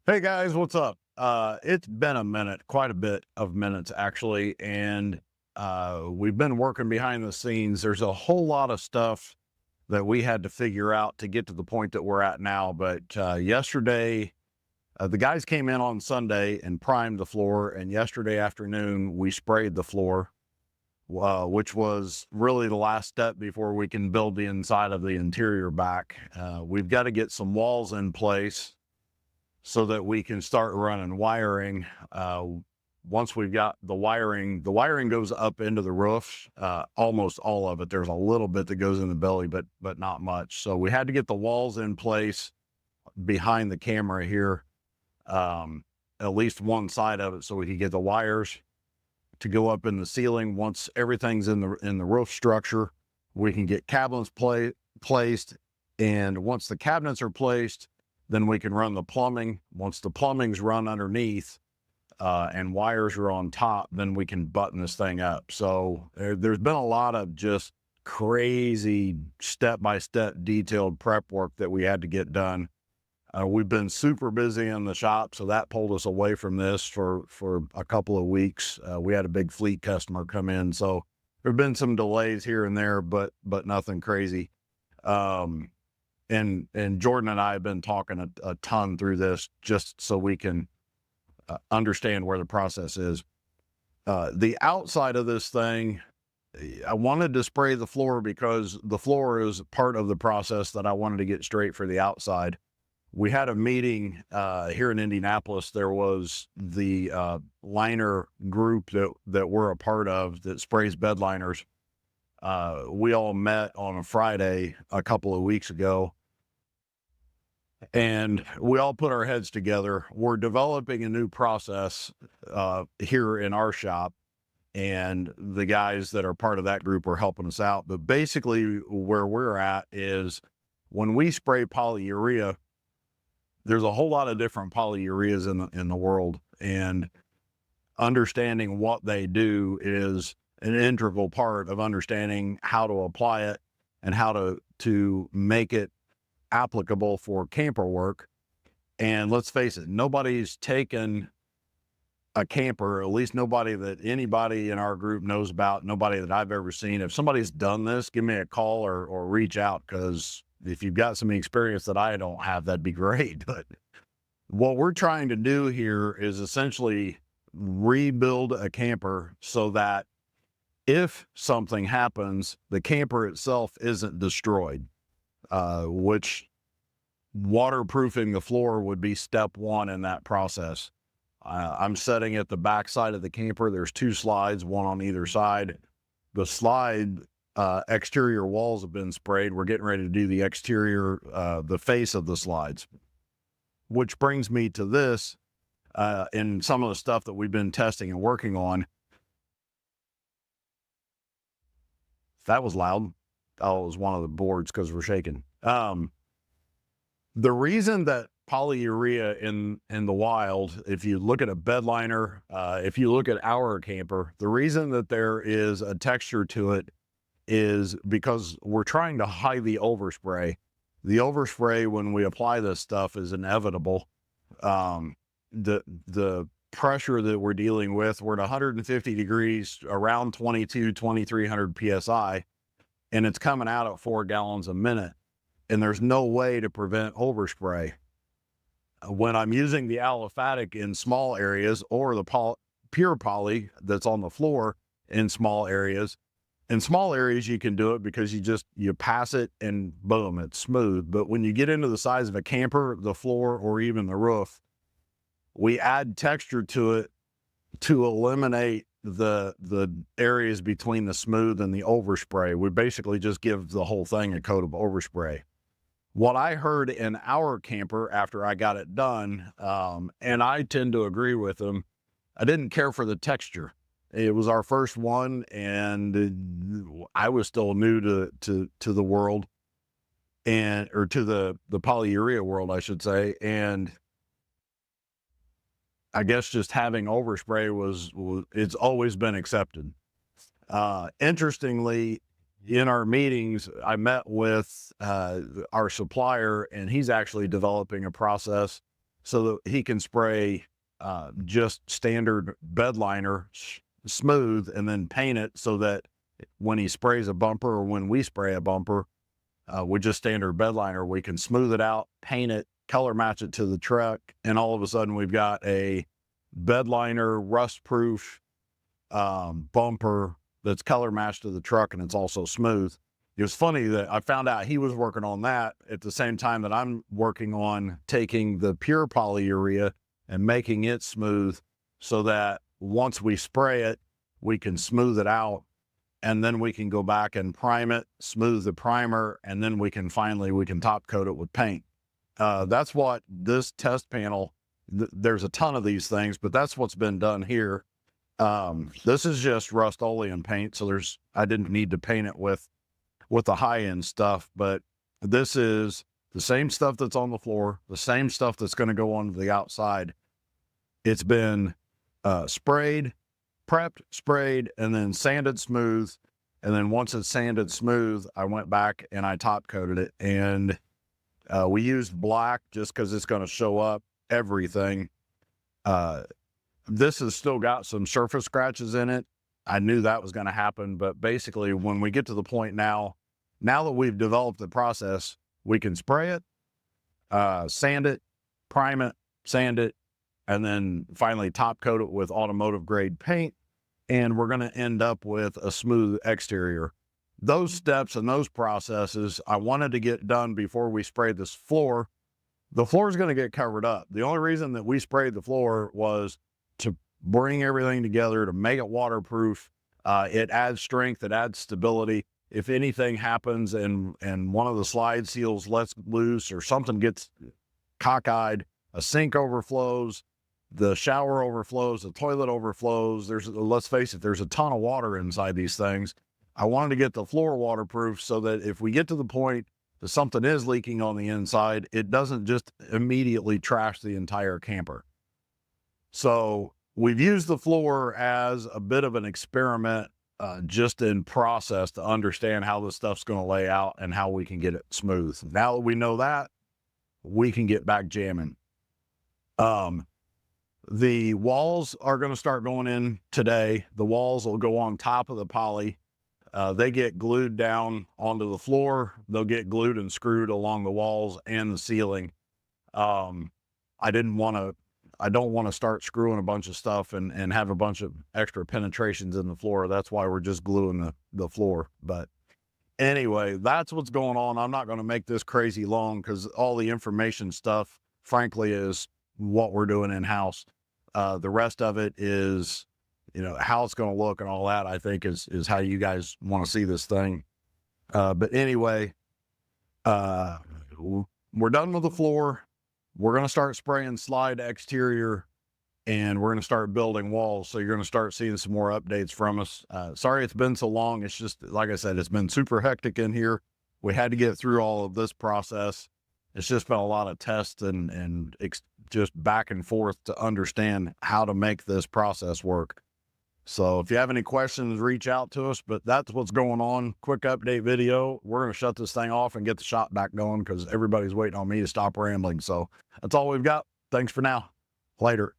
Hey guys, what's up? It's been a minute, quite a bit of minutes actually, and we've been working behind the scenes. There's a whole lot of stuff that we had to figure out to get to the point that we're at now. But yesterday, the guys came in on Sunday and primed the floor, and yesterday afternoon we sprayed the floor, which was really the last step before we can build the inside of the interior back. We've got to get some walls in place so that we can start running wiring. Once we've got the wiring goes up into the roof, almost all of it. There's a little bit that goes in the belly, but not much. So we had to get the walls in place behind the camera here, at least one side of it, so we could get the wires to go up in the ceiling. Once everything's in the roof structure, we can get cabinets placed, and once the cabinets are placed, then we can run the plumbing. Once the plumbing's run underneath and wires are on top, then we can button this thing up. So there's been a lot of just crazy step-by-step detailed prep work that we had to get done. We've been super busy in the shop, so that pulled us away from this for a couple of weeks. We had a big fleet customer come in, so there have been some delays here and there, but nothing crazy. And Jordan and I have been talking a ton through this just so we can understand where the process is. The outside of this thing, I wanted to spray the floor because the floor is part of the process that I wanted to get straight for the outside. We had a meeting here in Indianapolis. There was the liner group that we're a part of that sprays bed liners. We all met on a Friday a couple of weeks ago, and we all put our heads together. We're developing a new process here in our shop, and the guys that are part of that group are helping us out. But basically, where we're at is when we spray polyurea, there's a whole lot of different polyureas in the world, and understanding what they do is an integral part of understanding how to apply it and how to make it applicable for camper work. And let's face it, nobody's taken a camper, at least nobody that anybody in our group knows about, nobody that I've ever seen. If somebody's done this, give me a call or reach out, because if you've got some experience that I don't have, that'd be great. But what we're trying to do here is essentially rebuild a camper so that if something happens, the camper itself isn't destroyed, which waterproofing the floor would be step one in that process. I'm setting at the back side of the camper. There's two slides, one on either side. The slide exterior walls have been sprayed. We're getting ready to do the exterior, the face of the slides, which brings me to this and some of the stuff that we've been testing and working on. That was loud. Oh, it was one of the boards because we're shaking. The reason that polyurea in the wild, if you look at a bed liner, if you look at our camper, the reason that there is a texture to it is because we're trying to hide the overspray. The overspray, when we apply this stuff, is inevitable. The pressure that we're dealing with, we're at 150 degrees, around 2300 PSI, and it's coming out at 4 gallons a minute. And there's no way to prevent overspray. When I'm using the aliphatic in small areas, or the pure poly that's on the floor in small areas you can do it because you pass it and boom, it's smooth. But when you get into the size of a camper, the floor, or even the roof, we add texture to it to eliminate the areas between the smooth and the overspray. We basically just give the whole thing a coat of overspray. What I heard in our camper after I got it done, and I tend to agree with them, I didn't care for the texture. It was our first one, and I was still new to the world, or to the polyurea world, I should say. And I guess just having overspray was it's always been accepted. Interestingly, in our meetings, I met with our supplier, and he's actually developing a process so that he can spray just standard bed liner smooth, and then paint it so that when he sprays a bumper or when we spray a bumper with just standard bed liner, we can smooth it out, paint it, color match it to the truck, and all of a sudden we've got a bed liner rust proof bumper that's color matched to the truck, and it's also smooth. It was funny that I found out he was working on that at the same time that I'm working on taking the pure polyurea and making it smooth so that once we spray it, we can smooth it out, and then we can go back and prime it, smooth the primer, and then we can top coat it with paint. That's what this test panel, there's a ton of these things, but that's what's been done here. This is just Rust-Oleum paint, so I didn't need to paint it with the high-end stuff, but this is the same stuff that's on the floor, the same stuff that's going to go on the outside. It's been sprayed, prepped, sprayed, and then sanded smooth. And then once it's sanded smooth, I went back and I top coated it. And we used black just because it's going to show up everything. This has still got some surface scratches in it. I knew that was going to happen, but basically when we get to the point now that we've developed the process, we can spray it, sand it, prime it, sand it, and then finally top coat it with automotive grade paint. And we're going to end up with a smooth exterior. Those steps and those processes I wanted to get done before we spray this floor. The floor is going to get covered up. The only reason that we sprayed the floor was to bring everything together, to make it waterproof. It adds strength, it adds stability. If anything happens and one of the slide seals lets loose or something gets cockeyed, a sink overflows, the shower overflows, the toilet overflows. Let's face it, there's a ton of water inside these things. I wanted to get the floor waterproof so that if we get to the point that something is leaking on the inside, it doesn't just immediately trash the entire camper. So we've used the floor as a bit of an experiment, just in process to understand how this stuff's going to lay out and how we can get it smooth. Now that we know that, we can get back jamming. The walls are going to start going in today. The walls will go on top of the poly. They get glued down onto the floor. They'll get glued and screwed along the walls and the ceiling. I don't want to start screwing a bunch of stuff and have a bunch of extra penetrations in the floor. That's why we're just gluing the floor. But anyway, that's what's going on. I'm not going to make this crazy long because all the information stuff, frankly, is what we're doing in-house. The rest of it is, how it's going to look and all that, I think is how you guys want to see this thing. But anyway, we're done with the floor. We're going to start spraying slide exterior, and we're going to start building walls. So you're going to start seeing some more updates from us. Sorry it's been so long. It's just, like I said, it's been super hectic in here. We had to get through all of this process. It's just been a lot of tests and just back and forth to understand how to make this process work. So if you have any questions, reach out to us, but that's what's going on. Quick update video. We're going to shut this thing off and get the shop back going because everybody's waiting on me to stop rambling. So that's all we've got. Thanks for now. Later.